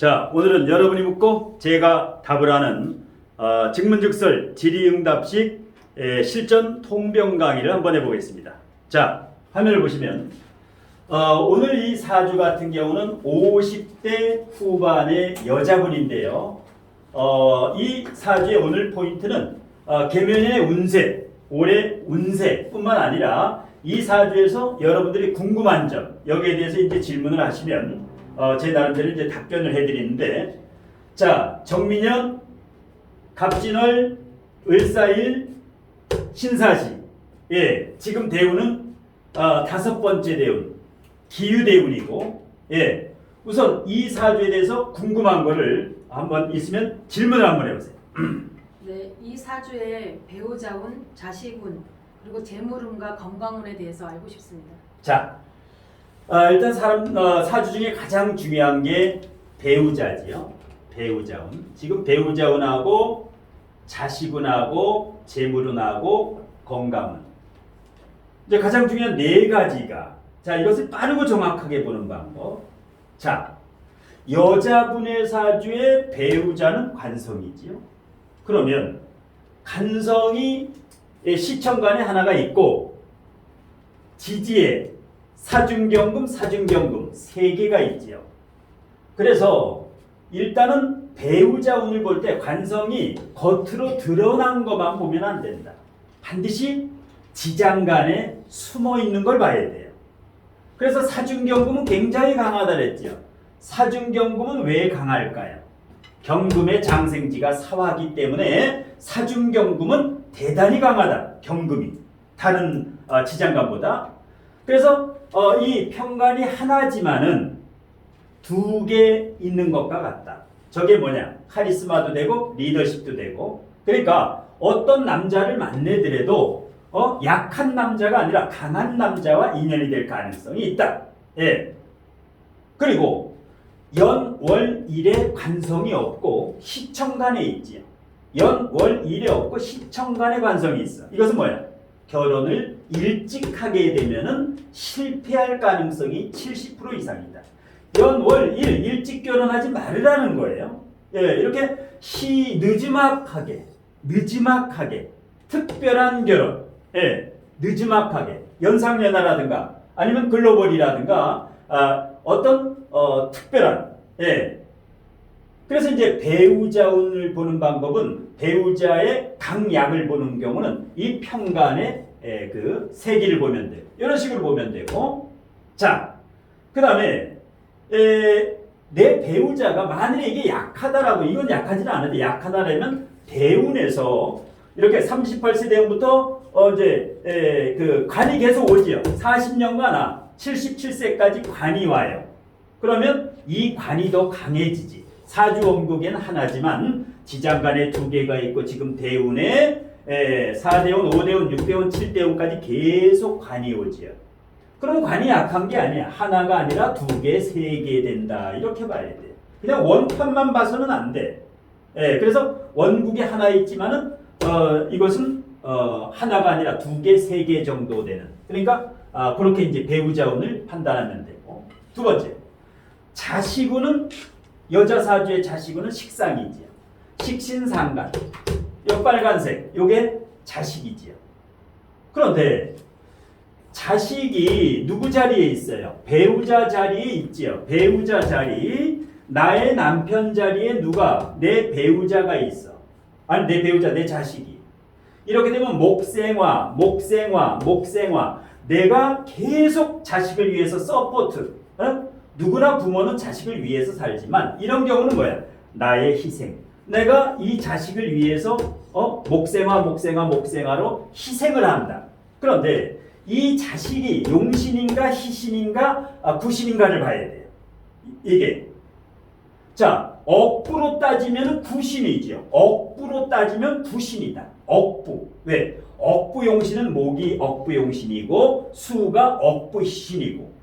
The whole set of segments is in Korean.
자, 오늘은 여러분이 묻고 제가 답을 하는 증문즉설 질의응답식 실전 통병 강의를 한번 해보겠습니다. 자, 화면을 보시면 오늘 이 사주 같은 경우는 50대 후반의 여자분인데요. 이 사주의 오늘 포인트는 계면의 운세, 올해 운세뿐만 아니라 이 사주에서 여러분들이 궁금한 점, 여기에 대해서 이제 질문을 하시면 제 나름대로 이제 답변을 해드리는데, 자, 정민년, 갑진월, 을사일, 신사시. 예, 지금 대운은 5번째 대운, 기유대운이고, 예, 우선 이 사주에 대해서 궁금한 거를 한번 있으면 질문을 한번 해보세요. 네, 이 사주의 배우자운, 자식운, 그리고 재물운과 건강운에 대해서 알고 싶습니다. 자, 일단 사주 중에 가장 중요한 게 배우자지요. 배우자운. 지금 배우자운하고 자식운하고 재물운하고 건강운. 이제 가장 중요한 네 가지가, 자, 이것을 빠르고 정확하게 보는 방법. 자, 여자분의 사주의 배우자는 관성이지요. 그러면 간성이 시천간에 하나가 있고 지지에 사중경금, 사중경금 세 개가 있지요. 그래서 일단은 배우자 운을 볼 때 관성이 겉으로 드러난 것만 보면 안 된다. 반드시 지장간에 숨어 있는 걸 봐야 돼요. 그래서 사중경금은 굉장히 강하다 그랬죠. 사중경금은 왜 강할까요? 경금의 장생지가 사화기 때문에 사중경금은 대단히 강하다. 경금이 다른 지장간보다. 그래서 이 평간이 하나지만은 두 개 있는 것과 같다. 저게 뭐냐? 카리스마도 되고 리더십도 되고. 그러니까 어떤 남자를 만나더라도 약한 남자가 아니라 강한 남자와 인연이 될 가능성이 있다. 예. 그리고 연, 월, 일에 관성이 없고 시청간에 있지요. 연, 월, 일에 없고 시청간에 관성이 있어. 이것은 뭐야? 결혼을 일찍 하게 되면은 실패할 가능성이 70% 이상이다. 연, 월, 일, 일찍 결혼하지 말으라는 거예요. 예, 이렇게 늦지막하게, 특별한 결혼, 예, 늦지막하게, 연상연하라든가, 아니면 글로벌이라든가, 어떤, 특별한, 예. 그래서 이제 배우자운을 보는 방법은 배우자의 강약을 보는 경우는 이 평간의 그 세기를 보면 돼요. 이런 식으로 보면 되고, 자, 그 다음에 내 배우자가 만일에 이게 약하다라고, 이건 약하지는 않은데 약하다라면 대운에서 이렇게 38세 대운부터 이제 그 관이 계속 오지요. 40년간 77세까지 관이 와요. 그러면 이 관이 더 강해지지. 사주 원국에는 하나지만 지장간에 두 개가 있고 지금 대운에 4대운, 5대운, 6대운, 7대운까지 계속 관이 오지요. 그럼 관이 약한 게 아니야. 하나가 아니라 두 개, 세 개 된다. 이렇게 봐야 돼. 그냥 원판만 봐서는 안 돼. 그래서 원국에 하나 있지만은 이것은 하나가 아니라 두 개, 세 개 정도 되는. 그러니까 그렇게 이제 배우자운을 판단하면 되고. 두 번째, 자식운은 여자 사주의 자식운은 식상이지요. 식신상간. 요 빨간색, 요게 자식이지요. 그런데 자식이 누구 자리에 있어요? 배우자 자리에 있지요. 배우자 자리. 나의 남편 자리에 누가? 내 배우자가 있어. 아니, 내 배우자, 내 자식이. 이렇게 되면 목생화. 내가 계속 자식을 위해서 서포트. 누구나 부모는 자식을 위해서 살지만 이런 경우는 뭐야? 나의 희생. 내가 이 자식을 위해서 목생화로 희생을 한다. 그런데 이 자식이 용신인가 희신인가 구신인가를 봐야 돼요. 이게. 자, 억부로 따지면 구신이죠. 억부로 따지면 구신이다. 억부. 왜? 억부 용신은 목이 억부 용신이고 수가 억부 희신이고,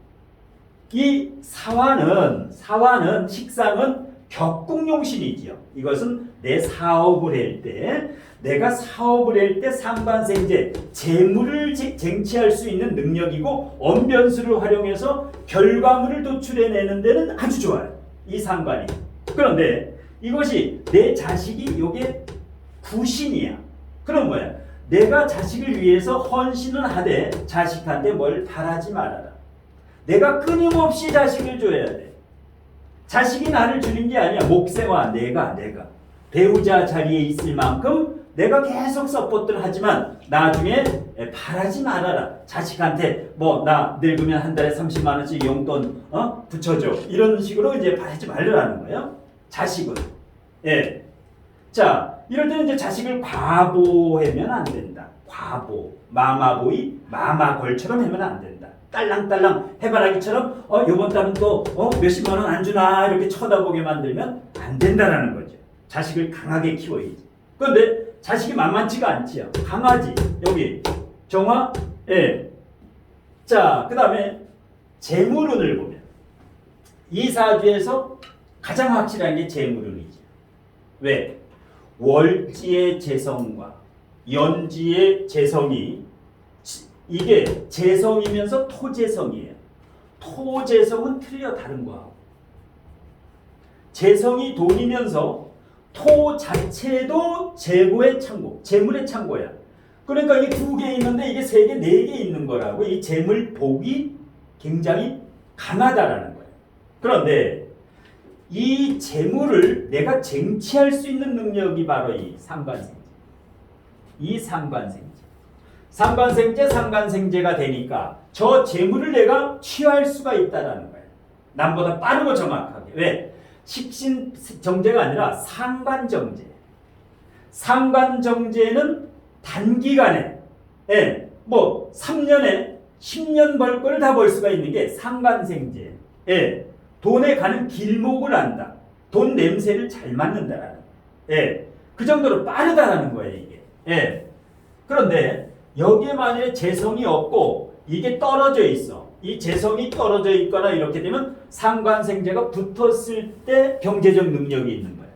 이 사화는 식상은 격국용신이지요. 이것은 내 사업을 할 때, 내가 사업을 할 때 상반생제, 재물을 쟁취할 수 있는 능력이고 언변수를 활용해서 결과물을 도출해내는 데는 아주 좋아요. 이 상관이. 그런데 이것이 내 자식이 요게 구신이야. 그럼 뭐야? 내가 자식을 위해서 헌신을 하되 자식한테 뭘 바라지 말아라. 내가 끊임없이 자식을 줘야 돼. 자식이 나를 주는 게 아니야. 목세와 내가 배우자 자리에 있을 만큼 내가 계속 서포트를 하지만 나중에 바라지 말아라. 자식한테 뭐 나 늙으면 한 달에 30만 원씩 용돈 붙여줘. 이런 식으로 이제 바라지 말라는 거예요. 자식은. 예. 자, 이럴 때는 이제 자식을 과보하면 안 된다. 과보, 마마보이, 마마걸처럼 하면 안 된다. 딸랑딸랑 해바라기처럼 요번 달은 또 몇십만 원 안 주나 이렇게 쳐다보게 만들면 안 된다라는 거죠. 자식을 강하게 키워야지. 그런데 자식이 만만치가 않지요. 강아지 여기 정화. 예. 자, 그 다음에 재물운을 보면 이 사주에서 가장 확실한 게 재물운이죠. 왜? 월지의 재성과 연지의 재성이 이게 재성이면서 토재성이에요. 토재성은 틀려 다른 거하고. 재성이 돈이면서 토 자체도 재고의 창고, 재물의 창고야. 그러니까 이 두 개 있는데 이게 세 개, 네 개 있는 거라고. 이 재물 복이 굉장히 강하다라는 거예요. 그런데 이 재물을 내가 쟁취할 수 있는 능력이 바로 이 상관생재. 이 상관생재. 상관생재가 되니까 저 재물을 내가 취할 수가 있다라는 거예요. 남보다 빠르고 정확하게. 왜? 식신정제가 아니라 상관정제. 상관정제는 단기간에, 예, 뭐 3년에 10년 벌 거를 다 벌 수가 있는 게 상관생제. 예, 돈에 가는 길목을 안다. 돈 냄새를 잘 맡는다라는 거예요. 예, 그 정도로 빠르다라는 거예요, 이게. 예. 그런데 여기에 만약에 재성이 없고 이게 떨어져 있어. 이 재성이 떨어져 있거나 이렇게 되면 상관생재가 붙었을 때 경제적 능력이 있는 거예요.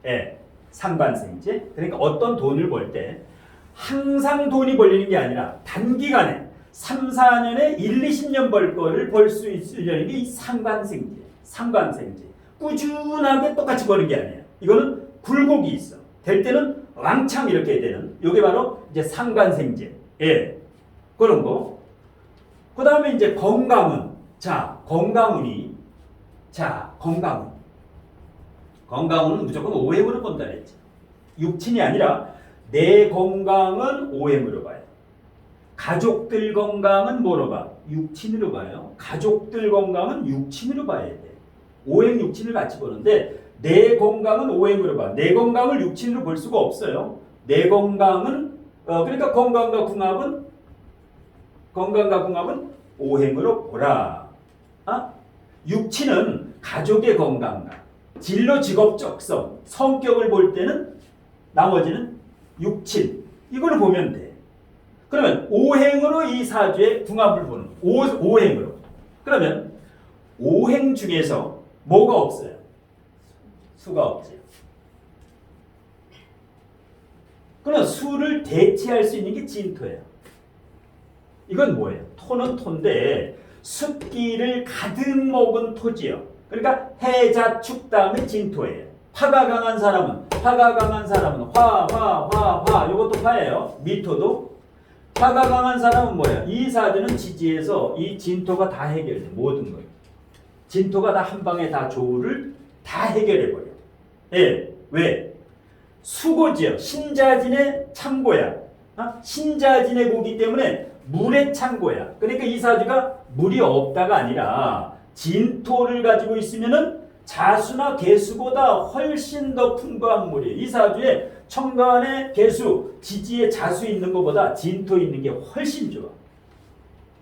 예, 상관생재. 그러니까 어떤 돈을 벌 때 항상 돈이 벌리는 게 아니라 단기간에 3, 4년에 1, 20년 벌 거를 벌 수 있으려는 게 이 상관생재. 상관생재. 꾸준하게 똑같이 버는 게 아니에요. 이거는 굴곡이 있어. 될 때는 왕창 이렇게 되는. 이게 바로 이제 상관생재. 예, 그런 거. 그 다음에 이제 건강운. 자, 건강운이. 자, 건강운. 건강운은 무조건 오행으로 본다 그랬지. 육친이 아니라 내 건강은 오행으로 봐요. 가족들 건강은 뭐로 봐? 육친으로 봐요. 가족들 건강은 육친으로 봐야 돼. 오행 육친을 같이 보는데 내 건강은 오행으로 봐. 내 건강을 육친으로 볼 수가 없어요. 내 건강은 그러니까 건강과 궁합은 오행으로 보라. 육친은 가족의 건강과 진로 직업적성, 성격을 볼 때는 나머지는 육친. 이걸 보면 돼. 그러면 오행으로 이 사주의 궁합을 보는 오행으로. 그러면 오행 중에서 뭐가 없어요? 수가 없지. 그러나 수를 대체할 수 있는 게 진토예요. 이건 뭐예요? 토는 토인데 숫기를 가득 먹은 토지요. 그러니까 해자축 다음에 진토예요. 화가 강한 사람은 화 이것도 화예요. 미토도. 화가 강한 사람은 뭐야? 이 사주는 지지에서 이 진토가 다 해결돼. 모든 걸. 진토가 다 한 방에 다 조우를 다 해결해버려. 예. 왜? 수고지요. 신자진의 창고야. 신자진의 고기 때문에 물의 창고야. 그러니까 이 사주가 물이 없다가 아니라 진토를 가지고 있으면은 자수나 개수보다 훨씬 더 풍부한 물이에요. 이 사주에 천간에 개수, 지지에 자수 있는 것보다 진토 있는 게 훨씬 좋아.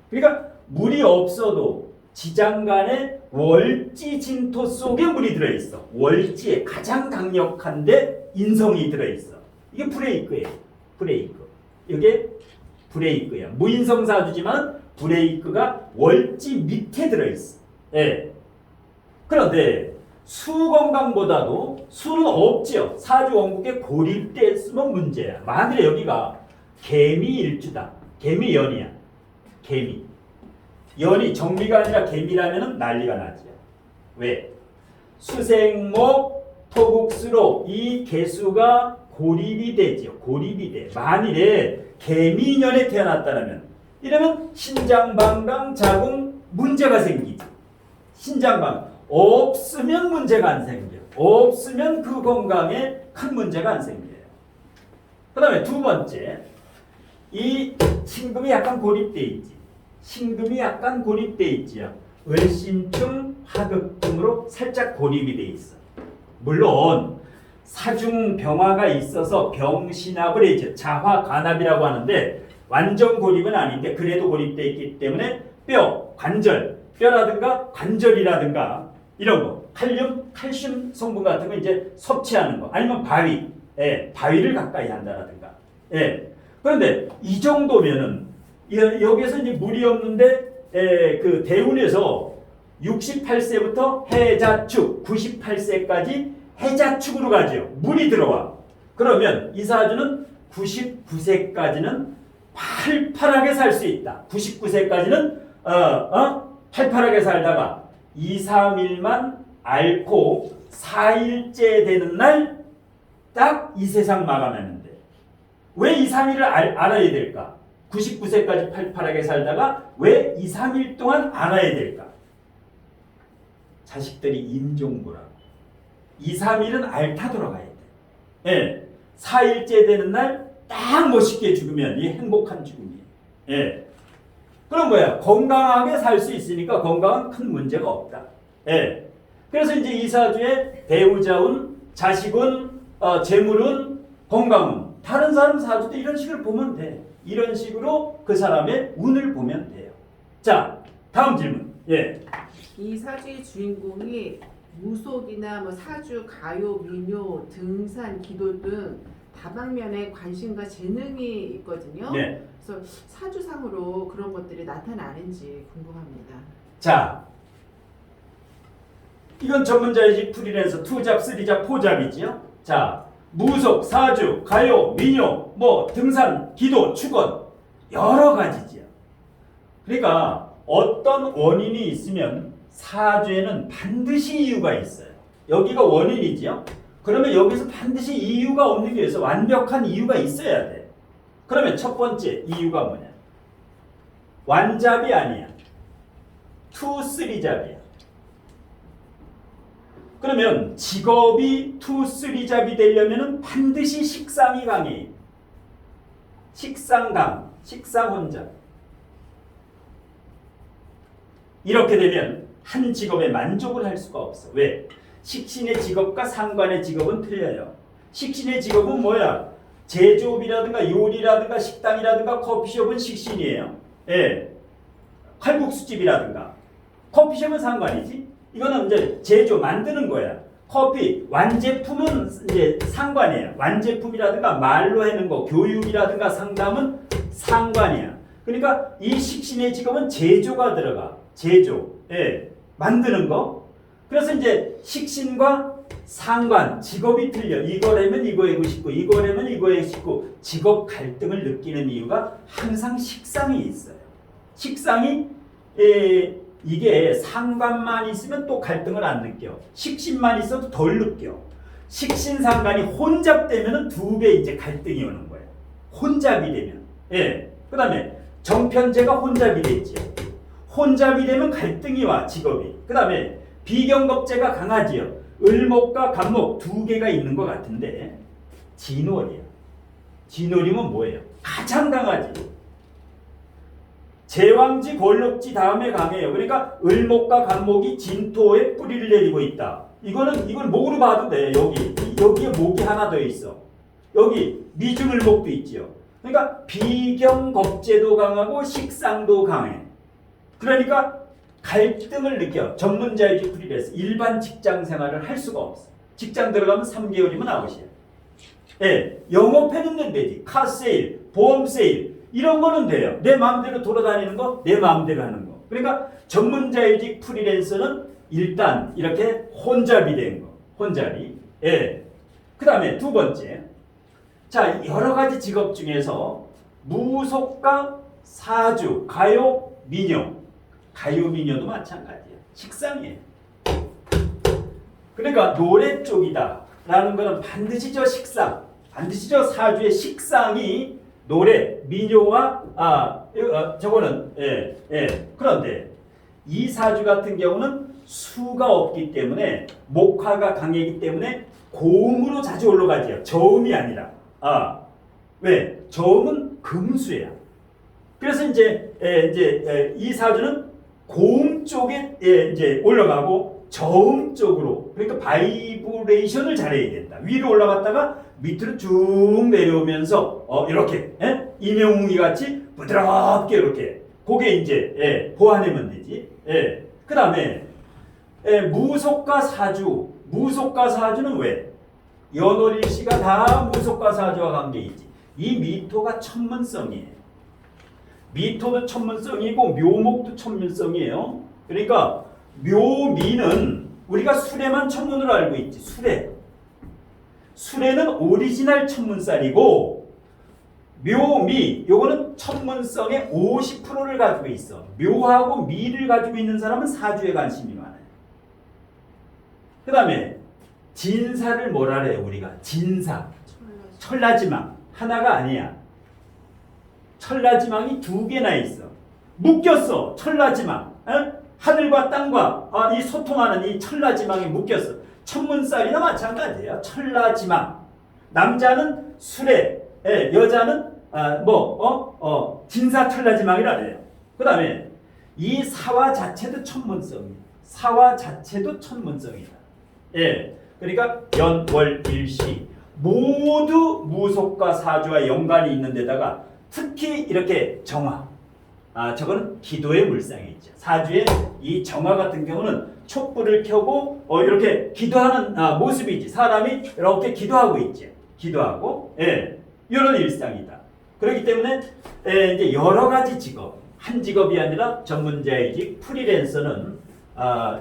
그러니까 물이 없어도 지장간에 월지 진토 속에 물이 들어있어. 월지에 가장 강력한데 인성이 들어있어. 이게 브레이크예요. 브레이크. 이게 브레이크야. 무인성 사주지만 브레이크가 월지 밑에 들어있어. 예. 그런데 수 건강보다도 수는 없지요. 사주 원국에 고립돼 있으면 문제야. 만일에 여기가 개미 일주다. 개미 연이야. 개미. 연이 정미가 아니라 개미라면 난리가 나지. 왜? 수생목 토국수로 이 개수가 고립이 되죠. 고립이 돼. 만일에 개미년에 태어났다면 이러면 신장방광 자궁 문제가 생기죠. 신장방광 없으면 문제가 안 생겨. 없으면 그 건강에 큰 문제가 안 생겨요. 그 다음에 두 번째, 이 신금이 약간 고립돼 있지. 신금이 약간 고립돼 있지요. 을신충, 화극증으로 살짝 고립이 돼 있어. 물론 사중 병화가 있어서 병신합을 해죠. 자화관합이라고 하는데 완전 고립은 아닌데 그래도 고립돼 있기 때문에 뼈, 관절, 뼈라든가 관절이라든가 이런 거, 칼륨, 칼슘 성분 같은 거 이제 섭취하는 거, 아니면 바위, 바위를 가까이 한다라든가. 그런데 이 정도면은 여기서 이제 물이 없는데 그 대운에서 68세부터 해자축, 98세까지 해자축으로 가죠. 물이 들어와. 그러면 이 사주는 99세까지는 팔팔하게 살 수 있다. 99세까지는 팔팔하게 살다가 2, 3일만 앓고 4일째 되는 날 딱 이 세상 마감하면 돼. 왜 2, 3일을 알아야 될까? 99세까지 팔팔하게 살다가 왜 2, 3일 동안 알아야 될까? 자식들이 임종부라고. 2, 3일은 앓다 돌아가야 돼. 4일째 되는 날 딱 멋있게 죽으면 이 행복한 죽음이에요. 그럼 뭐야? 건강하게 살 수 있으니까 건강은 큰 문제가 없다. 그래서 이제 이 사주에 배우자운, 자식운, 재물운, 건강운, 다른 사람 사주도 이런 식으로 보면 돼. 이런 식으로 그 사람의 운을 보면 돼요. 자, 다음 질문. 이 사주의 주인공이 무속이나 뭐 사주, 가요, 민요, 등산, 기도 등 다방면에 관심과 재능이 있거든요. 그래서 사주상으로 그런 것들이 나타나는지 궁금합니다. 자, 이건 전문자의식 프리랜서 2잡, 3잡, 4잡이지요. 자, 무속, 사주, 가요, 민요, 뭐 등산, 기도, 축원 여러 가지지요. 그러니까 어떤 원인이 있으면 사주에는 반드시 이유가 있어요. 여기가 원인이지요. 그러면 여기서 반드시 이유가 없는 게 있어. 완벽한 이유가 있어야 돼. 그러면 첫 번째 이유가 뭐냐? 완잡이 아니야. 2, 3잡이야. 그러면 직업이 2, 3잡이 되려면 반드시 식상이 강해. 식상강, 식상혼잡. 이렇게 되면 한 직업에 만족을 할 수가 없어. 왜? 식신의 직업과 상관의 직업은 틀려요. 식신의 직업은 뭐야? 제조업이라든가 요리라든가 식당이라든가 커피숍은 식신이에요. 칼국수집이라든가 커피숍은 상관이지. 이거는 이제 제조 만드는 거야. 커피 완제품은 이제 상관이에요. 완제품이라든가 말로 하는 거, 교육이라든가 상담은 상관이야. 그러니까 이 식신의 직업은 제조가 들어가. 제조, 만드는 거. 그래서 이제 식신과 상관, 직업이 틀려. 이거라면 이거 하고 싶고, 이거라면 이거 하고 싶고, 직업 갈등을 느끼는 이유가 항상 식상이 있어요. 식상이 이게 상관만 있으면 또 갈등을 안 느껴. 식신만 있어도 덜 느껴. 식신 상관이 혼잡되면 2배 이제 갈등이 오는 거예요. 혼잡이 되면. 그 다음에 정편제가 혼잡이 됐지요. 혼잡이 되면 갈등이 와, 직업이. 그 다음에 비경겁제가 강하지요. 을목과 간목 2개가 있는 것 같은데 진월이야. 진월이면 뭐예요? 가장 강하지. 제왕지, 골록지 다음에 강해요. 그러니까 을목과 간목이 진토에 뿌리를 내리고 있다. 이걸 목으로 봐도 돼. 여기에 목이 하나 더 있어. 여기 미중을목도 있지요. 그러니까 비경겁제도 강하고 식상도 강해. 그러니까 갈등을 느껴. 전문자이지 프리랜서. 일반 직장 생활을 할 수가 없어. 직장 들어가면 3개월이면 아웃이야. 영업해놓는 되지. 카세일, 보험세일 이런 거는 돼요. 내 마음대로 돌아다니는 거, 내 마음대로 하는 거. 그러니까 전문자이직 프리랜서는 일단 이렇게 혼잡이 된 거. 혼잡이. 그 다음에 두 번째. 자, 여러 가지 직업 중에서 무속과 사주, 가요, 민요. 가요, 민요도 마찬가지예요. 식상이에요. 그러니까 노래 쪽이다. 라는 거는 반드시 저 식상, 반드시 저 사주의 식상이 노래, 민요와 저거는 그런데 이 사주 같은 경우는 수가 없기 때문에 목화가 강하기 때문에 고음으로 자주 올라가지요. 저음이 아니라. 왜? 저음은 금수야. 그래서 이제 이 사주는 고음 쪽에 이제 올라가고 저음 쪽으로, 그러니까 바이브레이션을 잘해야 된다. 위로 올라갔다가 밑으로 쭉 내려오면서 이렇게 임영웅이 같이 부드럽게 이렇게 그게 이제 보완하면 되지. 그 다음에 무속과 사주. 무속과 사주는 왜? 연월일시가 다 무속과 사주와 관계이지. 이 미토가 천문성이에요. 미토도 천문성이고 묘목도 천문성이에요. 그러니까 묘미는 우리가 수레만 천문으로 알고 있지. 수레는 오리지널 천문살이고 묘미 요거는 천문성의 50%를 가지고 있어. 묘하고 미를 가지고 있는 사람은 사주에 관심이 많아요. 그 다음에 진사를 뭐라 그래요 우리가? 진사. 천라지망. 하나가 아니야. 천라지망이 2개나 있어. 묶였어. 천라지망. 하늘과 땅과 이 소통하는 이 천라지망이 묶였어. 천문살이나 마찬가지예요. 천라지망. 남자는 수레, 여자는 진사 천라지망이라 그래요. 그 다음에 이 사화 자체도 천문성이에요. 사화 자체도 천문성이다. 그러니까 연월일시 모두 무속과 사주와 연관이 있는 데다가 특히 이렇게 정화. 저거는 기도의 물상이 있죠. 사주에 이 정화 같은 경우는 촛불을 켜고 이렇게 기도하는 모습이지. 사람이 이렇게 기도하고 있지. 기도하고 이런 일상이다. 그렇기 때문에 이제 여러 가지 직업, 한 직업이 아니라 전문자이직 프리랜서는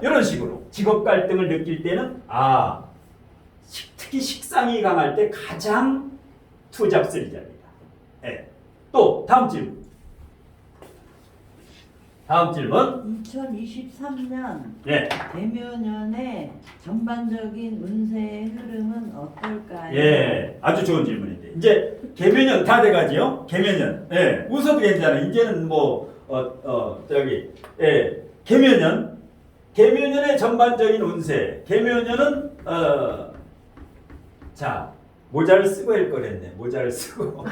이런 식으로 직업 갈등을 느낄 때는 특히 식상이 강할 때 가장 투잡쓸이 자리다. 또 다음 질문. 2023년 개묘년의 전반적인 운세의 흐름은 어떨까요? 아주 좋은 질문인데 이제 개묘년 다 돼가지요. 개묘년, 웃어도 괜찮아. 이제는 개묘년의 전반적인 운세. 개묘년은 모자를 쓰고 할 거랬네. 모자를 쓰고.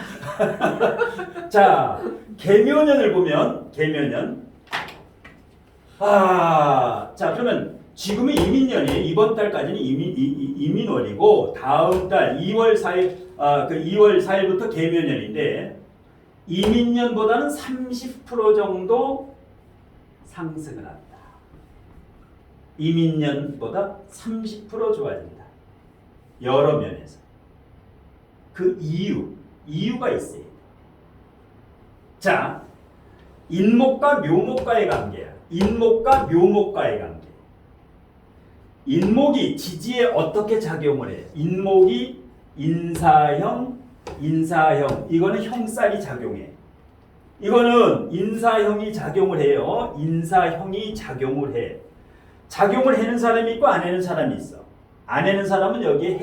자, 개묘년을 보면 개묘년. 그러면 지금이 이민년이에요. 이번 달까지는 이민월이고 다음 달 2월 4일 2월 4일부터 개묘년인데 이민년보다는 30% 정도 상승을 한다. 이민년보다 30% 좋아진다. 여러 면에서. 그 이유가 있어요. 자, 인목과 묘목과의 관계야. 인목과 묘목과의 관계. 인목이 지지에 어떻게 작용을 해? 인목이 인사형. 이거는 형살이 작용해. 이거는 인사형이 작용을 해요. 인사형이 작용을 해. 작용을 해는 사람이 있고 안 해는 사람이 있어. 안 해는 사람은 여기에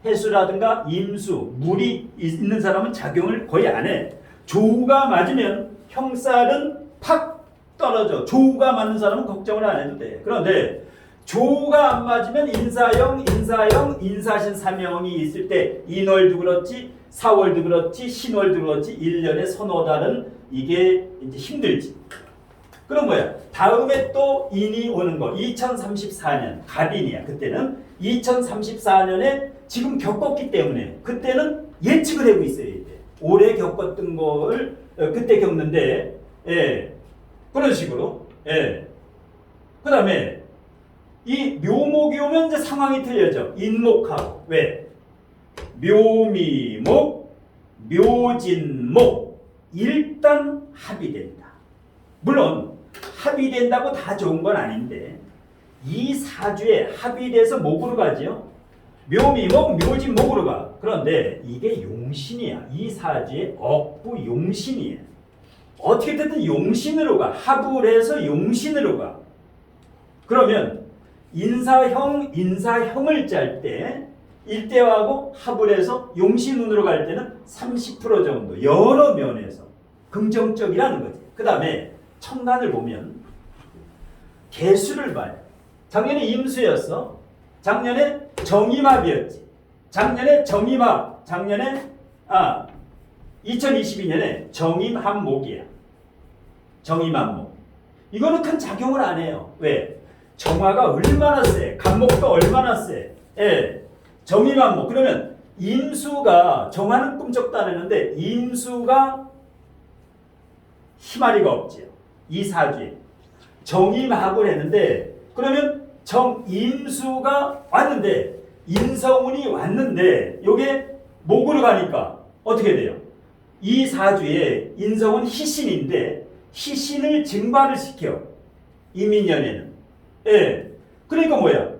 해수라든가 임수, 물이 있는 사람은 작용을 거의 안 해. 조우가 맞으면 형살은 팍 떨어져. 조우가 맞는 사람은 걱정을 안 해도 돼. 그런데 조우가 안 맞으면 인사신 3형이 있을 때 인월도 그렇지, 사월도 그렇지, 신월도 그렇지 1년에 서너 달은 이게 이제 힘들지. 그럼 뭐야? 다음에 또 인이 오는 거. 2034년 갑인이야. 그때는 2034년에 지금 겪었기 때문에 그때는 예측을 하고 있어야 돼. 올해 겪었던 걸 그때 겪는데 그런 식으로. 그 다음에 이 묘목이 오면 이제 상황이 틀려져. 인목하고. 왜? 묘미목, 묘진목 일단 합의된다. 물론 합의된다고 다 좋은 건 아닌데 이 사주에 합의돼서 목으로 가죠. 묘미목, 묘진목으로 가. 그런데 이게 용신이야. 이 사주의 억부 용신이야. 어떻게 됐든 용신으로 가. 합을 해서 용신으로 가. 그러면 인사형을 짤 때 일대하고 합을 해서 용신운으로 갈 때는 30% 정도 여러 면에서 긍정적이라는 거지. 그 다음에 천간을 보면 개수를 봐요. 작년에 임수였어. 작년에 정임합이었지. 작년에 2022년에 정임합목이야. 정임합목. 이거는 큰 작용을 안 해요. 왜? 정화가 얼마나 세, 간목도 얼마나 세. 예. 정임합목. 그러면 임수가 정화는 꿈쩍도 안 했는데 임수가 희마리가 없지요. 이 사주에. 정임합을 했는데 그러면 정임수가 왔는데 인성운이 왔는데 요게 목으로 가니까 어떻게 돼요? 이 사주에 인성은 희신인데 희신을 증발을 시켜. 이민년에는. 예. 그러니까 뭐야?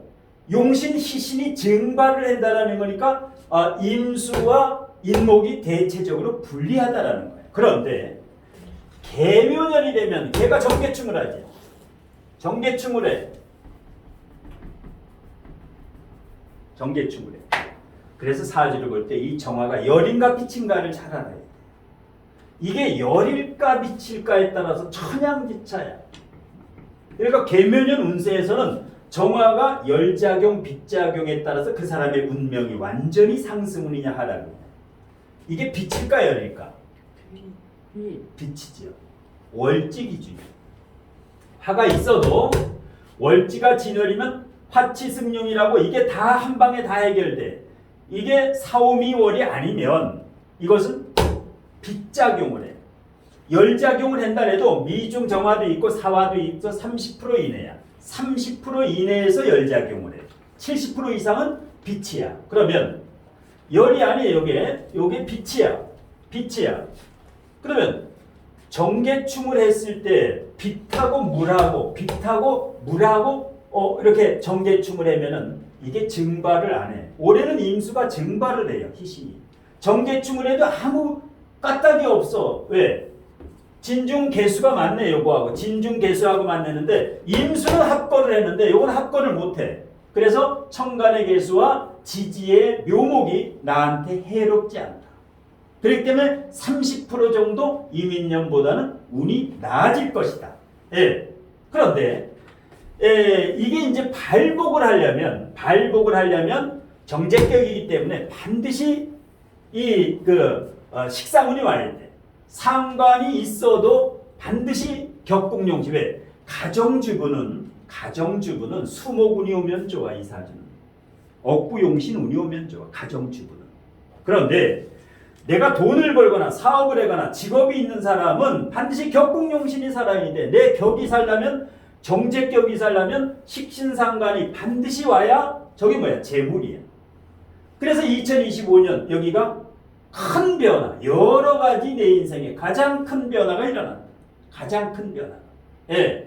용신 희신이 증발을 한다라는 거니까 임수와 인목이 대체적으로 불리하다라는 거예요. 그런데 개묘년이 되면 개가 정계충을 하지. 정계충을 해. 정계충을 해. 그래서 사주를 볼 때 이 정화가 열인가 빛인가를 잘 알아야 돼. 이게 열일까 빛일까에 따라서 천양지차야. 그러니까 개묘년 운세에서는 정화가 열작용, 빛작용에 따라서 그 사람의 운명이 완전히 상승운이냐 하락이냐. 이게 빛일까 열일까? 빛이지요. 월지 기준이요. 화가 있어도 월지가 진월이면 화치승용이라고 이게 다 한 방에 다 해결돼. 이게 사오미월이 아니면 이것은 빛작용을 해. 열작용을 한다래도 미중 정화도 있고 사화도 있어 30% 이내야. 30% 이내에서 열작용을 해. 70% 이상은 빛이야. 그러면 열이 아니에요. 요게 빛이야. 빛이야. 그러면 정계충을 했을 때 빛하고 물하고 이렇게 정계충을 하면은 이게 증발을 안 해. 올해는 임수가 증발을 해요. 희신이. 정계충을 해도 아무 까딱이 없어. 왜? 진중개수가 맞네. 요거하고 진중개수하고 맞는데 임수는 합거를 했는데 요건 합거를 못해. 그래서 천간의 개수와 지지의 묘목이 나한테 해롭지 않다. 그렇기 때문에 30% 정도 이민년보다는 운이 나아질 것이다. 예. 그런데 이게 이제 발복을 하려면 정제격이기 때문에 반드시 식상운이 와야 돼. 상관이 있어도 반드시 격국용시. 왜? 가정주부는 수목운이 오면 좋아. 이 사주는 억부용신운이 오면 좋아. 가정주부는. 그런데 내가 돈을 벌거나 사업을 하거나 직업이 있는 사람은 반드시 격국용신이 살아야 돼. 내 격이 살려면 정제격이 살려면 식신상관이 반드시 와야 저게 뭐야? 재물이야. 그래서 2025년 여기가 큰 변화, 여러 가지 내 인생에 가장 큰 변화가 일어난다. 가장 큰 변화. 예.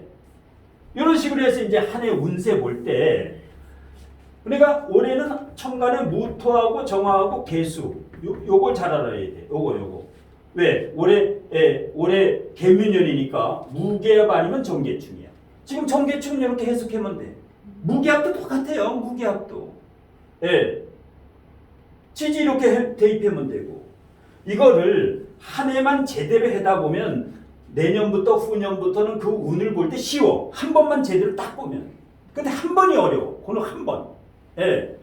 이런 식으로 해서 이제 한 해 운세 볼 때, 그러니까 올해는 천간에 무토하고 정화하고 개수, 요걸 잘 알아야 돼. 요거. 왜? 올해 개묘년이니까 무개합 아니면 정계충이야. 지금 정계충은 이렇게 해석하면 돼. 무개합도 똑같아요. 무개합도. 예. 지지 이렇게 대입하면 되고. 이거를 한 해만 제대로 하다 보면 내년부터 후년부터는 그 운을 볼 때 쉬워. 한 번만 제대로 딱 보면. 근데 한 번이 어려워. 그건 한 번. 예.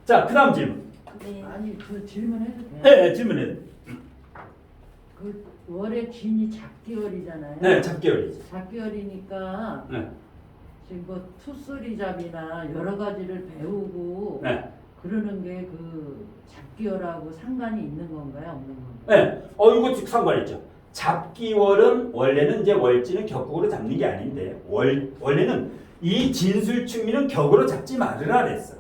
자, 그 다음 질문. 네. 아니 그 질문해도 돼요? 네, 질문해. 그 월의 진이 잡기월이잖아요. 네, 잡기월이지. 잡기월이니까 네. 지금 뭐 투쓰리잡이나 여러 가지를 배우고 네. 그러는 게 그 잡기월하고 상관이 있는 건가요, 없는 건가요? 네. 이거 상관있죠. 잡기월은 원래는 이제 월지는 격국으로 잡는 게 아닌데 원래는 이 진술충미는 격으로 잡지 말으라 그랬어.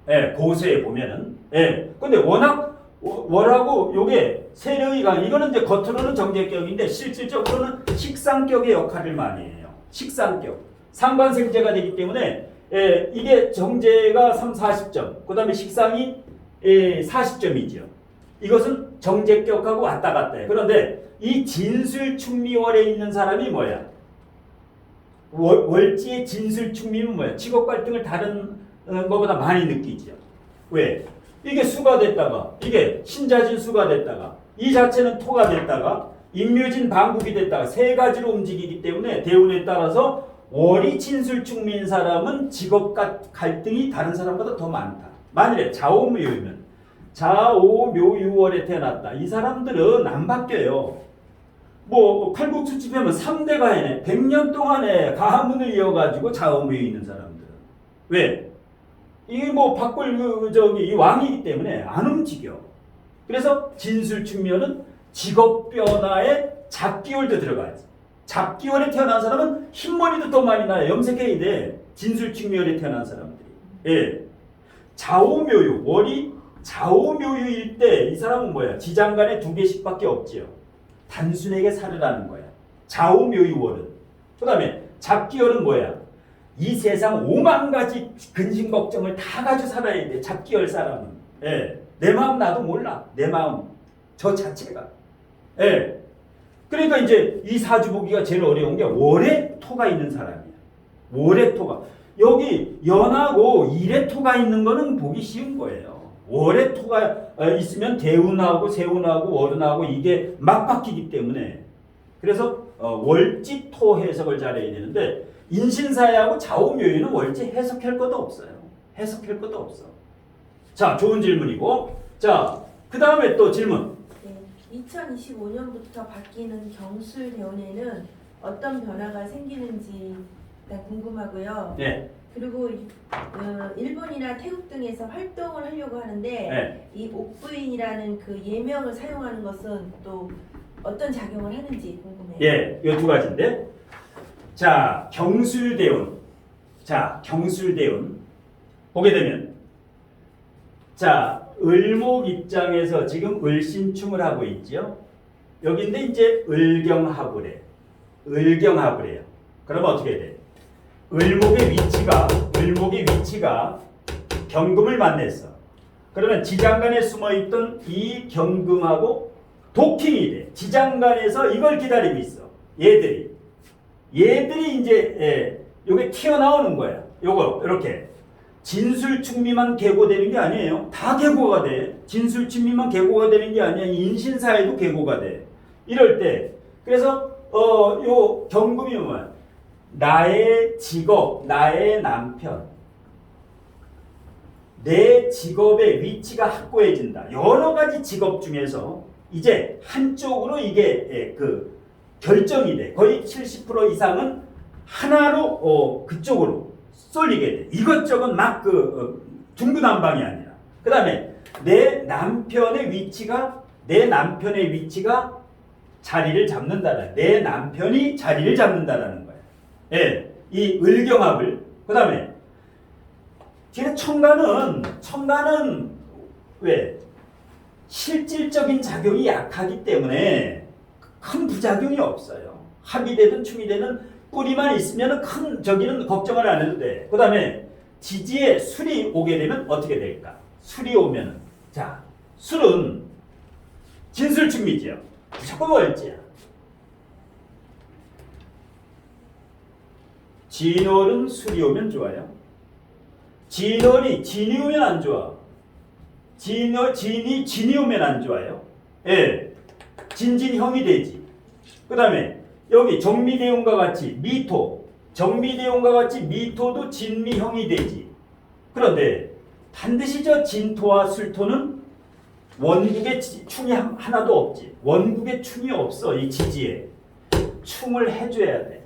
예, 고서에 보면은. 예. 근데 워낙 월하고 요게 세력이 이거는 이제 겉으로는 정제격인데 실질적으로는 식상격의 역할을 많이 해요. 식상격. 상관생제가 되기 때문에 이게 정제가 40점, 그 다음에 식상이 40점이죠. 이것은 정제격하고 왔다 갔다 해. 그런데 이 진술충미월에 있는 사람이 뭐야? 월지의 진술충미는 뭐야? 직업 갈등을 다른 것보다 많이 느끼죠. 왜? 이게 수가 됐다가 이게 신자진 수가 됐다가 이 자체는 토가 됐다가 임묘진 방국이 됐다가 세 가지로 움직이기 때문에 대운에 따라서 월이 진술충미인 사람은 직업 갈등이 다른 사람보다 더 많다. 만일에 좌오묘유면 좌오묘유월에 태어났다. 이 사람들은 안 바뀌어요. 뭐 칼국수집에면 3대 가해네. 100년 동안에 가문을 이어가지고 좌오묘유 있는 사람들은. 왜? 이게 뭐 바꿀 이 왕이기 때문에 안 움직여. 그래서 진술충묘는 직업 변화에 잡기월도 들어가야지. 잡기월에 태어난 사람은 흰머리도 더 많이 나요. 염색해야 돼. 진술충묘에 태어난 사람들이. 예. 좌오묘유, 월이 좌오묘유일 때 이 사람은 뭐야? 지장간에 2개씩밖에 없지요. 단순하게 살으라는 거야. 좌오묘유월은. 그 다음에 잡기월은 뭐야? 이 세상 5만 가지 근심 걱정을 다 가지고 살아야 돼. 잡기월 사람은. 예. 내 마음 나도 몰라. 내 마음. 저 자체가. 예. 그러니까 이제 이 사주 보기가 제일 어려운 게 월에 토가 있는 사람이야. 월에 토가. 여기 연하고 일에 토가 있는 거는 보기 쉬운 거예요. 월에 토가 있으면 대운하고 세운하고 월운하고 이게 맞바뀌기 때문에 그래서 월지 토 해석을 잘해야 되는데 인신사회하고 좌오묘유는 월지 해석할 것도 없어요. 해석할 것도 없어. 자, 좋은 질문이고. 자, 그 다음에 또 질문. 네, 2025년부터 바뀌는 경술 대운에는 어떤 변화가 생기는지 일단 궁금하고요. 네. 그리고 일본이나 태국 등에서 활동을 하려고 하는데 네. 이 옥부인이라는 그 예명을 사용하는 것은 또 어떤 작용을 하는지 궁금해요. 예, 이 두 가지인데. 자, 경술대운. 자, 경술대운. 보게 되면 자, 을목 입장에서 지금 을신충을 하고 있죠. 여기인데 이제 을경합을해. 을경합을해요. 그러면 어떻게 돼? 을목의 위치가 경금을 만났어. 그러면 지장간에 숨어있던 이 경금하고 도킹이 돼. 지장간에서 이걸 기다리고 있어. 얘들이 이제 요게 튀어나오는 거야. 요거 이렇게 진술충미만 계고되는 게 아니에요. 다 계고가 돼. 진술충미만 계고가 되는 게 아니야. 인신사에도 계고가 돼. 이럴 때 그래서 요 경금이 뭐야? 나의 직업, 나의 남편, 내 직업의 위치가 확고해진다. 여러 가지 직업 중에서 이제 한쪽으로 이게 그 결정이 돼. 거의 70% 이상은 하나로 그쪽으로 쏠리게 돼. 이것저것 막 중구난방이 아니라. 그 다음에 내 남편의 위치가 자리를 잡는다라. 내 남편이 자리를 잡는다라는 거야. 예, 이 을경합을. 그 다음에 뒤에 청간은 왜? 실질적인 작용이 약하기 때문에 큰 부작용이 없어요. 합이 되든 충이 되든 뿌리만 있으면 큰 저기는 걱정을 안 해도 돼. 그 다음에 지지에 술이 오게 되면 어떻게 될까? 술이 오면은 자, 술은 진술충미지요. 무조건 월지야. 진월은 술이 오면 좋아요. 진이 오면 안 좋아. 진이 오면 안 좋아요. 예. 진진형이 되지. 그 다음에 여기 정미대운과 같이 정미대운과 같이 미토도 진미형이 되지. 그런데 반드시 저 진토와 술토는 원국에 충이 하나도 없지. 원국에 충이 없어. 이 지지에. 충을 해줘야 돼.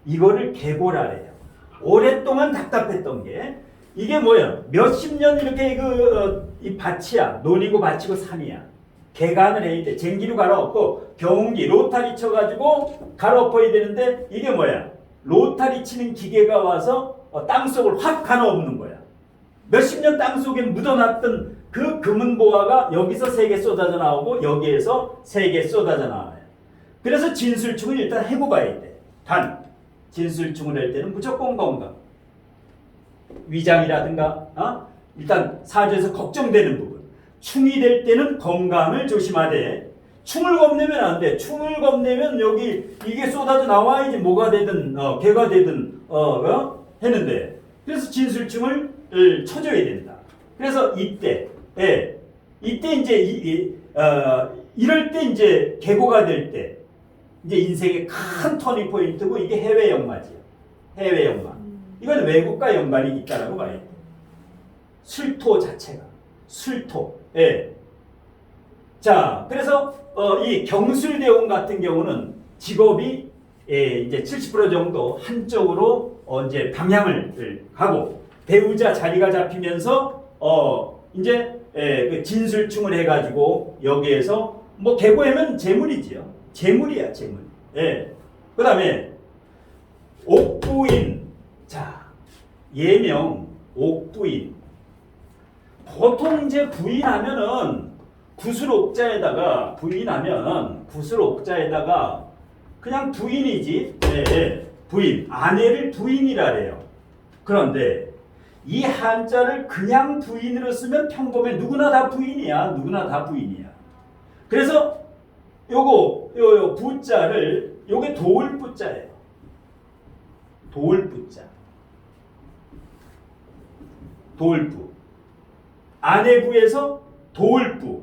이거를 계고라래요. 오랫동안 답답했던 게 이게 뭐야? 몇십 년 이렇게 이 밭이야. 논이고 밭이고 산이야. 개간을 해야 돼. 쟁기로 갈아엎고 경운기 로타리 쳐가지고 갈아엎어야 되는데 이게 뭐야? 로타리 치는 기계가 와서 땅속을 확 갈아엎는 거야. 몇십 년 땅속에 묻어놨던 그 금은보화가 여기서 3개 쏟아져 나오고 여기에서 3개 쏟아져 나와요. 그래서 진술충을 일단 해고 봐야 돼. 단 진술충을 할 때는 무조건 건강. 위장이라든가 일단 사주에서 걱정되는 부분. 충이 될 때는 건강을 조심하되 충을 겁내면 안 돼. 충을 겁내면 여기 이게 쏟아져 나와야지 뭐가 되든 개가 되든 했는데 그래서 진술충을 쳐줘야 된다. 그래서 이때, 예, 이때 이제 이럴 때 이제 계고가 될 때 이제 인생의 큰 터닝 포인트고 이게 해외 연마지요. 해외 연마. 이건 외국과 연관이 있다라고 봐야 돼. 술토 자체가 술토. 예. 자, 그래서 이 경술대원 같은 경우는 직업이 이제 70% 정도 한쪽으로 이제 방향을 가고 배우자 자리가 잡히면서 이제 그 진술충을 해가지고 여기에서 뭐 계고하면 재물이지요. 재물이야 재물. 예. 그다음에 옥부인. 자, 예명 옥부인. 보통 이제 부인하면은 구슬옥자에다가 부인하면 구슬옥자에다가 그냥 부인이지. 예, 예. 부인. 아내를 부인이라 그래요. 그런데 이 한자를 그냥 부인으로 쓰면 평범해. 누구나 다 부인이야. 누구나 다 부인이야. 그래서 요 부자를 요게 도울부자예요. 도울부자. 도울부. 아내부에서 도울부.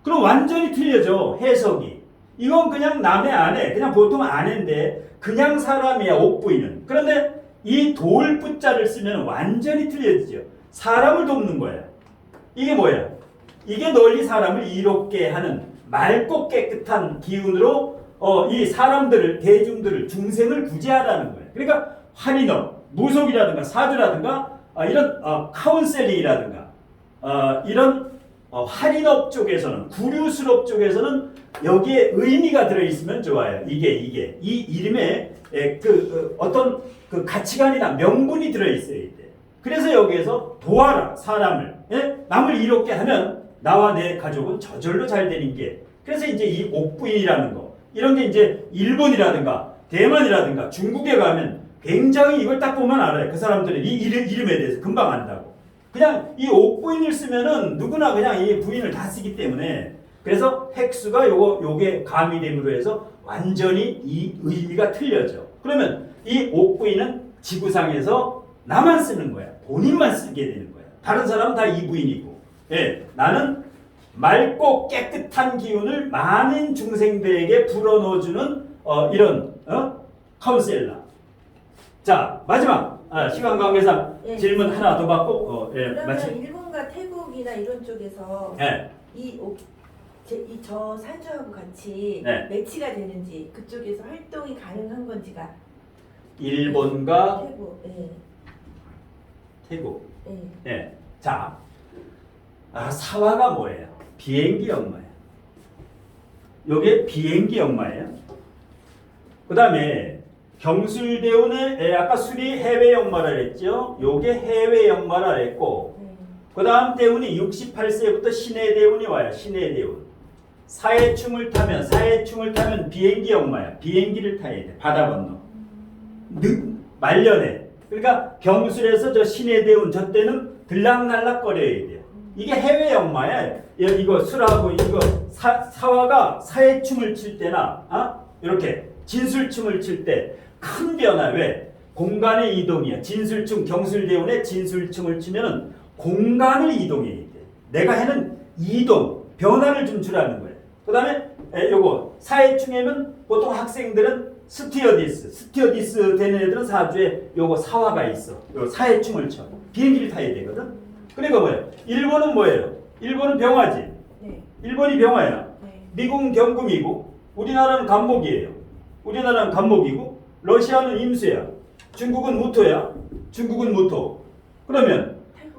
그럼 완전히 틀려져. 해석이. 이건 그냥 남의 아내, 그냥 보통 아내인데 그냥 사람이야. 옥부인은. 그런데 이 도울부자를 쓰면 완전히 틀려지죠. 사람을 돕는 거야. 이게 뭐야? 이게 널리 사람을 이롭게 하는 맑고 깨끗한 기운으로 이 사람들을, 대중들을, 중생을 구제하라는 거예요. 그러니까 할인업, 무속이라든가 사주라든가 이런 카운셀링이라든가 이런 할인업 쪽에서는, 구류술업 쪽에서는 여기에 의미가 들어있으면 좋아요. 이게 이 이름에 어떤 그 가치관이나 명분이 들어있어야 돼. 그래서 여기에서 도와라 사람을, 예? 남을 이롭게 하면 나와 내 가족은 저절로 잘 되는 게. 그래서 이제 이 옥부인이라는 거, 이런 게 이제 일본이라든가 대만이라든가 중국에 가면 굉장히 이걸 딱 보면 알아요. 그 사람들은 이 이름에 대해서 금방 안다고. 그냥 이 옥부인을 쓰면은 누구나 그냥 이 부인을 다 쓰기 때문에, 그래서 획수가 요게 가미됨으로 해서 완전히 이 의미가 틀려져. 그러면 이 옥부인은 지구상에서 나만 쓰는 거야. 본인만 쓰게 되는 거야. 다른 사람은 다 이부인이고. 예, 나는 맑고 깨끗한 기운을 많은 중생들에게 불어넣어주는 이런 카운셀러. 자, 마지막 시간 관계상 예. 질문 하나 더 받고 그러면 마치. 일본과 태국이나 이런 쪽에서 예. 저 사주하고 같이 네. 매치가 되는지, 그쪽에서 활동이 가능한 건지가. 일본과 태국. 예. 태국. 예. 예. 자, 사화가 뭐예요? 비행기 역마예요. 요게 비행기 역마예요. 그 다음에 경술대운의 아까 술이 해외 역마라 그랬죠? 요게 해외 역마라 그랬고, 그 다음 대운이 68세부터 신의 대운이 와요. 신의 대운. 사해충을 타면 비행기 역마야. 비행기를 타야 돼. 바다 건너. 말년에. 그러니까 경술에서 저 신의 대운 저 때는 들락날락 거려야 돼요. 이게 해외 역마야. 이거 술하고 이거 사화가 사해충을 칠 때나 이렇게 진술충을 칠 때 큰 변화. 왜? 공간의 이동이야. 진술충, 경술대운에 진술충을 치면은 공간을 이동해야 돼. 내가 해는 이동, 변화를 좀 주라는 거예요. 그 다음에 요거 사해충에는 보통 학생들은 스튜어디스 되는 애들은 사주에 요거 사화가 있어. 요 사해충을 쳐. 비행기를 타야 되거든. 그러니까 뭐예요? 일본은 뭐예요? 일본은 병화지. 네. 일본이 병화야. 네. 미국은 경금이고 우리나라는 간목이에요. 우리나라는 간목이고 러시아는 임수야. 중국은 무토야. 중국은 무토. 그러면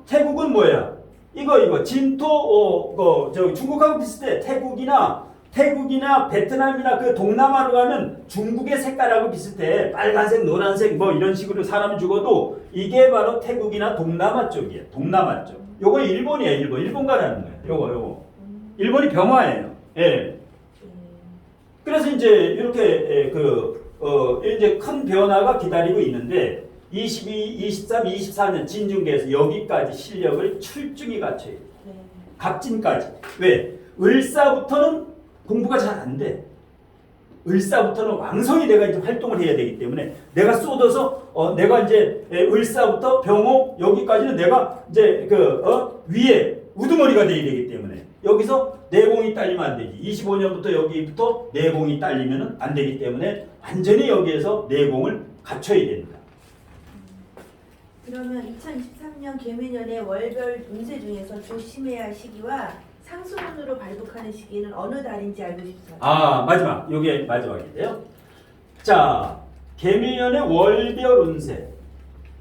태국은 뭐야? 이거 진토 저 중국하고 비슷해. 태국이나 베트남이나 그 동남아로 가면 중국의 색깔하고 비슷해. 빨간색, 노란색 뭐 이런 식으로 사람이 죽어도 이게 바로 태국이나 동남아 쪽이야. 동남아 쪽. 요거 일본이야. 일본 가라는 거야. 요거. 일본이 병화예요. 예. 그래서 이제 이렇게 이제 큰 변화가 기다리고 있는데 22, 23, 24년 진중계에서 여기까지 실력을 출중히 갖춰야 돼. 네. 갑진까지. 왜? 을사부터는 공부가 잘 안 돼. 을사부터는 왕성히 내가 이제 활동을 해야 되기 때문에 내가 쏟아서 내가 이제 을사부터 병호 여기까지는 내가 이제 위에 우두머리가 돼야 되기 때문에 여기서 내공이 딸리면 안 되지. 25년부터 여기부터 내공이 딸리면 안 되기 때문에 완전히 여기에서 내공을 갖춰야 된다. 그러면 2023년 개묘년의 월별 운세 중에서 조심해야 할 시기와 상수문으로 발복하는 시기는 어느 달인지 알고 싶어요. 마지막. 요게 마지막인데요. 자, 개묘년의 월별 운세.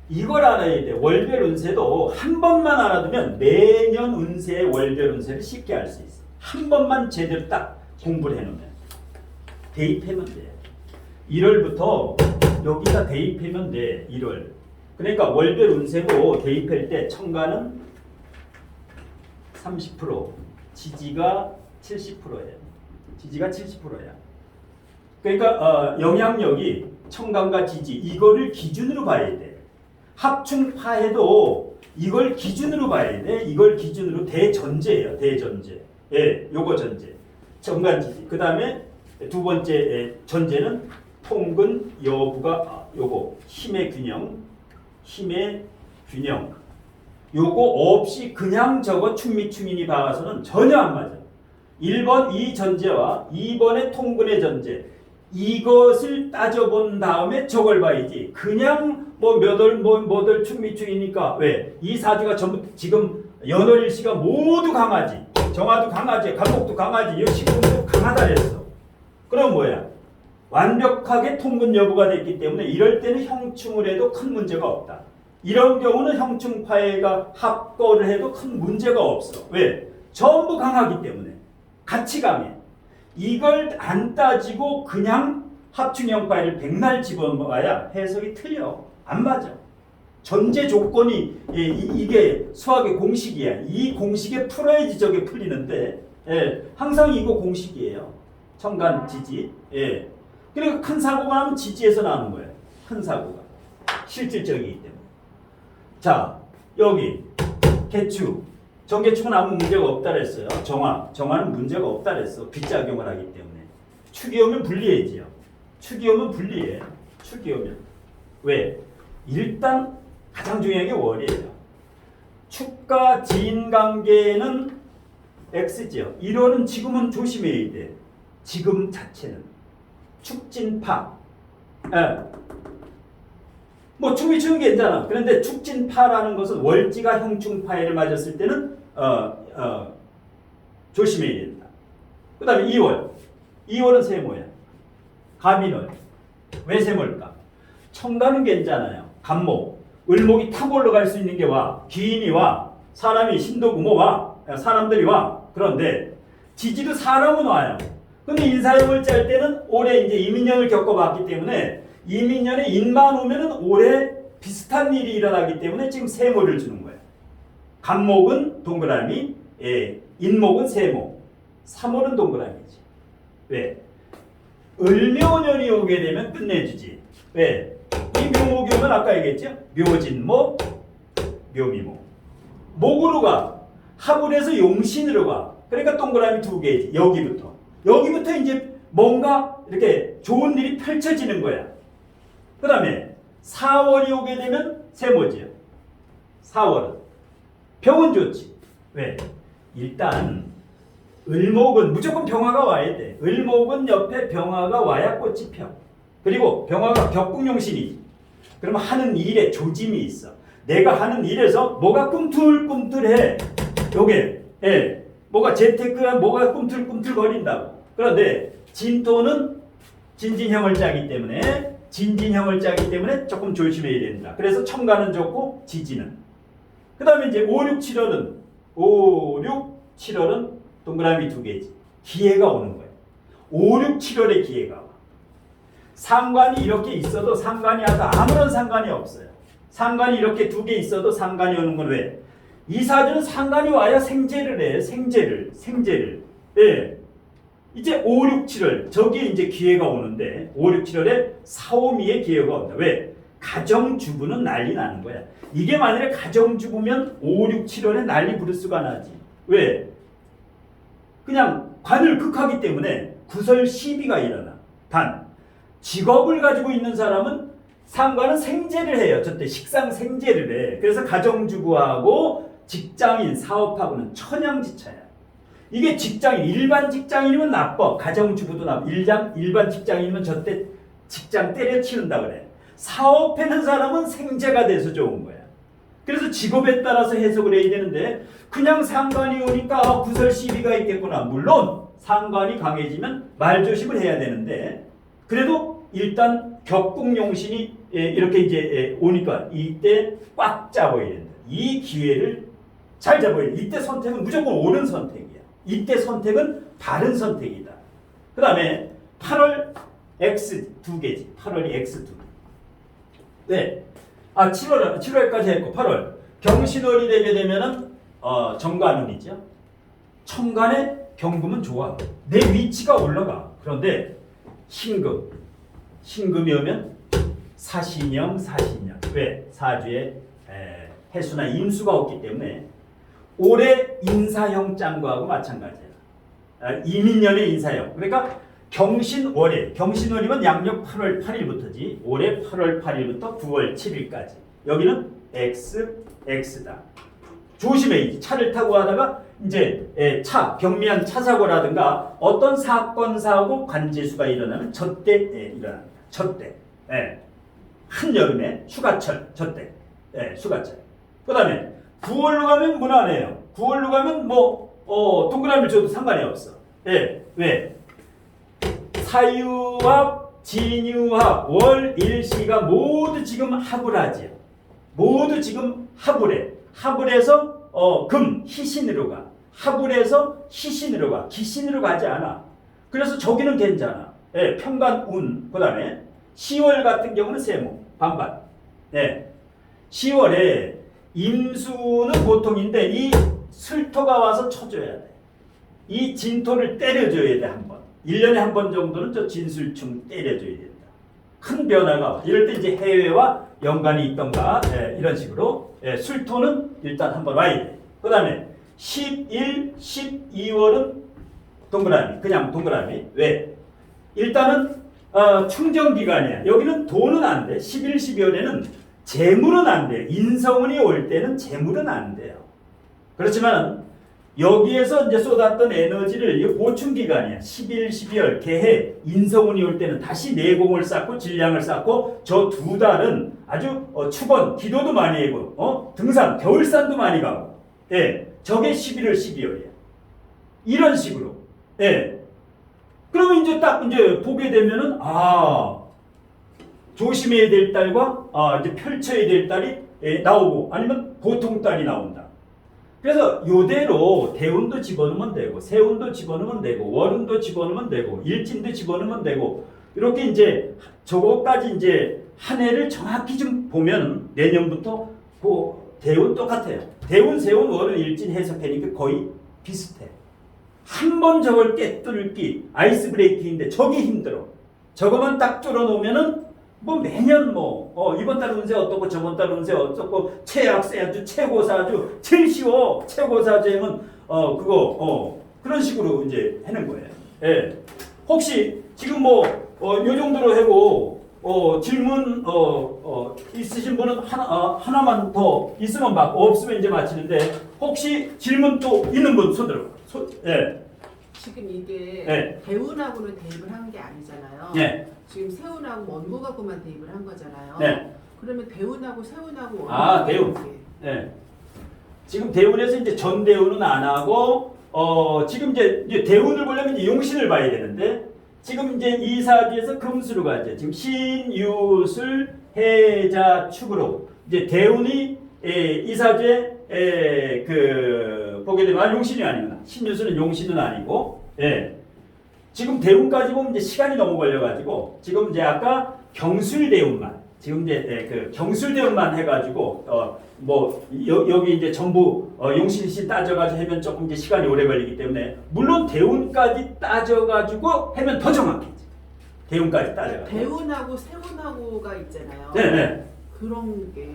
이걸 알아야 돼. 월별 운세도 한 번만 알아두면 매년 운세의 월별 운세를 쉽게 알 수 있어. 한 번만 제대로 딱 공부를 해놓으면. 대입하면 돼. 1월부터 여기다 대입하면 돼. 1월. 그러니까 월별 운세고 대입할 때 천간은 30%, 지지가 70%예요. 지지가 70%야. 그러니까 영향력이 천간과 지지 이거를 기준으로 봐야 돼. 합충파해도 이걸 기준으로 봐야 돼. 이걸 기준으로 대전제예요. 대전제. 예, 요거 전제. 천간 지지. 그 다음에 두 번째 전제는 통근 여부가 요거 힘의 균형. 힘의 균형. 요거 없이 그냥 저거 충미충인이 박아서는 전혀 안 맞아. 1번 이 전제와 2번의 통근의 전제. 이것을 따져본 다음에 저걸 봐야지. 그냥 뭐몇월 충미충이니까 왜? 이 사주가 전부 지금 연월일시가 모두 강하지. 정화도 강하지. 간목도 강하지. 여식금도 강하다 그랬어. 그럼 뭐야? 완벽하게 통근 여부가 됐기 때문에 이럴 때는 형충을 해도 큰 문제가 없다. 이런 경우는 형충파해가 합거를 해도 큰 문제가 없어. 왜? 전부 강하기 때문에. 같이 강해. 이걸 안 따지고 그냥 합충형파해를 백날 집어넣어야 해석이 틀려. 안 맞아. 전제 조건이 이게 수학의 공식이야. 이 공식에 풀어야지 저게 풀리는데 항상 이거 공식이에요. 천간 지지. 그러니까 큰 사고가 나면 지지에서 나는 거예요. 큰 사고가. 실질적이기 때문에. 자, 여기 개축. 정개축은 아무 문제가 없다 그랬어요. 정화는 문제가 없다 그랬어. 빗작용을 하기 때문에. 축이 오면 불리해지요. 축이 오면 불리해. 축이 오면. 왜? 일단 가장 중요한 게 월이에요. 축과 지인 관계는 X지요. 1월은 지금은 조심해야 돼. 지금 자체는. 축진파. 뭐 충미충은 괜찮아. 그런데 축진파라는 것은 월지가 형충파해를 맞았을 때는 조심해야 된다. 그 다음에 2월. 2월은 세모야. 갑인월. 왜 세모일까? 천간은 괜찮아요. 간목. 을목이 타고 올라갈 수 있는 게 와. 기인이 와. 사람이 신도구모 와. 사람들이 와. 그런데 지지도 사람은 와요. 근데 인사형을 짤 때는 올해 이제 이민년을 겪어봤기 때문에 이민년에 인만 오면은 올해 비슷한 일이 일어나기 때문에 지금 세모를 주는 거예요. 간목은 동그라미, 인목은 세모, 3월은 동그라미지. 왜? 을묘년이 오게 되면 끝내주지. 왜? 이 묘목이 오면 아까 얘기했죠? 묘진목, 묘미목. 목으로 가. 합을해서 용신으로 가. 그러니까 동그라미 두 개지. 여기부터 이제 뭔가 이렇게 좋은 일이 펼쳐지는 거야. 그 다음에 4월이 오게 되면 세모지요. 4월은. 병은 좋지. 왜? 일단 을목은 무조건 병화가 와야 돼. 을목은 옆에 병화가 와야 꽃이 펴. 그리고 병화가 격국용신이지. 그러면 하는 일에 조짐이 있어. 내가 하는 일에서 뭐가 꿈틀꿈틀해. 요게 뭐가 재테크야 뭐가 꿈틀꿈틀거린다고. 그런데 진토는 진진형을 짜기 때문에 조금 조심해야 된다. 그래서 천간은 좋고 지지는. 그 다음에 이제 5, 6, 7월은 동그라미 두 개지. 기회가 오는 거예요. 5, 6, 7월에 기회가 와. 상관이 이렇게 있어도 상관이 와도 아무런 상관이 없어요. 상관이 이렇게 두 개 있어도 상관이 오는 건 왜? 이 사주는 상관이 와야 생재를 해. 생재를. 이제 5, 6, 7월 저기에 이제 기회가 오는데 5, 6, 7월에 사오미의 기회가 온다. 왜? 가정주부는 난리 나는 거야. 이게 만약에 가정주부면 5, 6, 7월에 난리 부를 수가 나지. 왜? 그냥 관을 극하기 때문에 구설 시비가 일어나. 단 직업을 가지고 있는 사람은 상관은 생계를 해요. 저때 식상 생계를 해. 그래서 가정주부하고 직장인, 사업하고는 천양지차야. 이게 직장인, 일반 직장인이면 나빠. 가정주부도 나빠. 일반 직장인이면 저때 직장 때려치운다 그래. 사업하는 사람은 생계가 돼서 좋은 거야. 그래서 직업에 따라서 해석을 해야 되는데 그냥 상관이 오니까 구설 시비가 있겠구나. 물론 상관이 강해지면 말조심을 해야 되는데 그래도 일단 격국용신이 이렇게 이제 오니까 이때 꽉 잡아야 된다. 이 기회를 잘 잡아야 돼. 이때 선택은 무조건 옳은 선택이야. 이때 선택은 바른 선택이다. 그 다음에 8월 X 두 개지. 8월이 X 두 개. 네. 7월까지 했고 8월 경신월이 되게 되면은 정관운이죠. 천간에 경금은 좋아. 내 위치가 올라가. 그런데 신금이 오면 사신형. 왜? 사주에 해수나 임수가 없기 때문에 올해 인사형 짠거하고 마찬가지야. 이민년의 인사형. 그러니까 경신월이면 양력 8월 8일부터지. 올해 8월 8일부터 9월 7일까지. 여기는 X다. 조심해. 차를 타고 하다가 이제 경미한 차 사고라든가 어떤 사건 사고 관제수가 일어나면 저때 일어납니다. 저때. 한여름에 휴가철 저때. 휴가철. 그다음에 9월로 가면 무난해요. 9월로 가면 동그라미를 줘도 상관이 없어. 왜? 사유합, 진유합, 월, 일시가 모두 지금 합을 하지요. 모두 지금 합을 해. 합을 해서 희신으로 가. 합을 해서 희신으로 가. 기신으로 가지 않아. 그래서 저기는 괜찮아. 평간 운. 그 다음에 10월 같은 경우는 세모. 반반. 10월에 임수는 보통인데 이 술토가 와서 쳐줘야 돼. 이 진토를 때려줘야 돼. 한 번. 1년에 한 번 정도는 저 진술충 때려줘야 된다. 큰 변화가 와. 이럴 때 이제 해외와 연관이 있던가 이런 식으로 술토는 일단 한 번 와야 돼. 그 다음에 11, 12월은 동그라미. 그냥 동그라미. 왜? 일단은 충정기간이야. 여기는 돈은 안 돼. 11, 12월에는 재물은 안 돼. 인성운이 올 때는 재물은 안 돼요. 그렇지만 여기에서 이제 쏟았던 에너지를 이 보충기간이야. 11, 12월 개해 인성운이 올 때는 다시 내공을 쌓고 질량을 쌓고 저 두 달은 아주 축원 기도도 많이 하고 등산 겨울산도 많이 가고 저게 11월 12월이야. 이런 식으로 그러면 이제 딱 이제 보게 되면은 조심해야 될 달과 이제 펼쳐야 될 달이 나오고 아니면 보통 달이 나온다. 그래서 요대로 대운도 집어넣으면 되고 세운도 집어넣으면 되고 월운도 집어넣으면 되고 일진도 집어넣으면 되고 이렇게 이제 저거까지 이제 한 해를 정확히 좀 보면 내년부터 대운 똑같아요. 대운, 세운, 월운, 일진 해석하니까 거의 비슷해. 한 번 저걸 깨뚫기 아이스 브레이킹인데 저게 힘들어. 저거만 딱 뚫어놓으면은 매년 이번 달 운세 어떻고 저번 달 운세 어떻고 최악세주 최고사주 제일 쉬워. 최고사주행은 그런 식으로 이제 하는 거예요. 혹시 지금 요 정도로 하고 질문 있으신 분은 하나만 더 있으면 받고 없으면 이제 마치는데 혹시 질문 또 있는 분 손 들어. 지금 이게 대운하고는 대입을 한 게 아니잖아요. 지금 세운하고 원고갖고만 대입을 한 거잖아요. 그러면 대운하고 세운하고 대운. 지금 대운에서 이제 전대운은 안 하고 지금 이제 대운을 보려면 이제 용신을 봐야 되는데 지금 이제 이 사주에서 금수로 가죠. 지금 신유술 해자 축으로 이제 대운이 이 사주에 보게 되면 용신이 아니구나. 신유술은 용신은 아니고 지금 대운까지 보면 이제 시간이 너무 걸려가지고 지금 이제 아까 경술대운만 지금 이제 경술대운만 해가지고 여기 이제 전부 용신신 따져가지고 하면 조금 이제 시간이 오래 걸리기 때문에 물론 대운까지 따져가지고 하면 더 정확해지. 대운까지 따져가지고. 대운하고 세운하고가 있잖아요. 그런 게.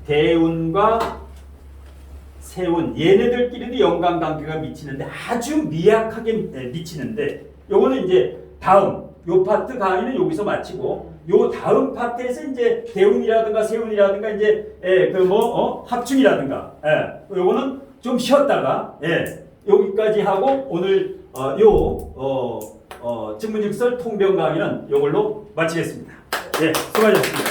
대운과 세운 얘네들끼리도 연관관계가 미치는데 아주 미약하게 미치는데 요거는 이제 다음 요 파트 강의는 여기서 마치고 요 다음 파트에서 이제 대운이라든가 세운이라든가 이제 합충이라든가 요거는 좀 쉬었다가 여기까지 하고 오늘 증문직설 통변 강의는 요걸로 마치겠습니다. 수고하셨습니다.